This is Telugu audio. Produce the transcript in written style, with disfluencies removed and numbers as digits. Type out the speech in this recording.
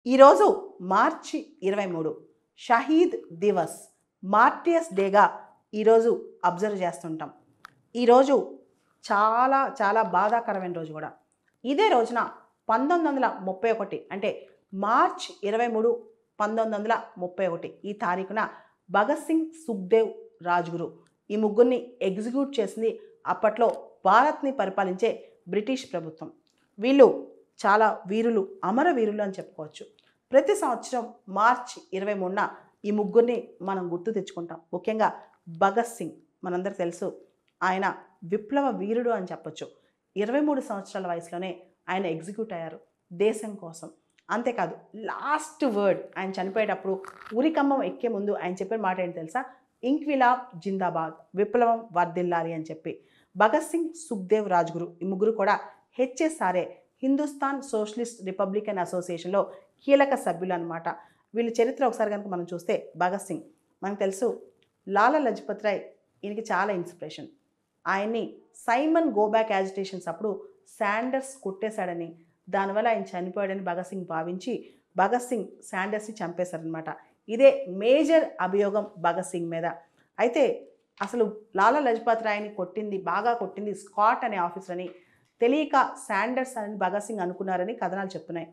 ఈరోజు మార్చి 23 షహీద్ దివస్ మార్టియస్ డేగా ఈరోజు అబ్జర్వ్ చేస్తుంటాం. ఈరోజు చాలా చాలా బాధాకరమైన రోజు కూడా. ఇదే రోజున 1931 అంటే మార్చ్ 23 1931 ఈ తారీఖున భగత్ సింగ్, సుఖ్దేవ్, రాజ్గురు ఈ ముగ్గురిని ఎగ్జిక్యూట్ చేసింది అప్పట్లో భారత్ని పరిపాలించే బ్రిటిష్ ప్రభుత్వం. వీళ్ళు చాలా వీరులు, అమరవీరులు అని చెప్పుకోవచ్చు. ప్రతి సంవత్సరం మార్చి 23న ఈ ముగ్గురిని మనం గుర్తు తెచ్చుకుంటాం. ముఖ్యంగా భగత్ సింగ్ మనందరికీ తెలుసు, ఆయన విప్లవ వీరుడు అని చెప్పొచ్చు. 23 సంవత్సరాల వయసులోనే ఆయన ఎగ్జిక్యూట్ అయ్యారు దేశం కోసం. అంతేకాదు లాస్ట్ వర్డ్ ఆయన చనిపోయేటప్పుడు ఉరికమ్మం ఎక్కే ముందు ఆయన చెప్పిన మాట ఏంటి తెలుసా? ఇంక్విలాబ్ జిందాబాద్, విప్లవం వర్ధిల్లాలి అని చెప్పి. భగత్ సింగ్, సుఖ్దేవ్, రాజ్గురు ఈ ముగ్గురు కూడా హెచ్ఎస్ఆర్ఏ హిందుస్థాన్ సోషలిస్ట్ రిపబ్లికన్ అసోసియేషన్లో కీలక సభ్యులు అనమాట. వీళ్ళ చరిత్ర ఒకసారి కనుక మనం చూస్తే, భగత్ సింగ్ మనకు తెలుసు, లాలా లజపత్ రాయ్ ఈయనకి చాలా ఇన్స్పిరేషన్. ఆయన్ని సైమన్ గోబ్యాక్ యాజిటేషన్స్ అప్పుడు శాండర్స్ కొట్టేశాడని, దానివల్ల ఆయన చనిపోయాడని భగత్ సింగ్ భావించి భగత్ సింగ్ శాండర్స్ని చంపేశారనమాట. ఇదే మేజర్ అభియోగం భగత్ సింగ్ మీద. అయితే అసలు లాలా లజపత్ రాయ్ని బాగా కొట్టింది స్కాట్ అనే ఆఫీసర్ అని తెలియక శాండర్స్ అని భగత్ సింగ్ అనుకున్నారని కథనాలు చెప్తున్నాయి.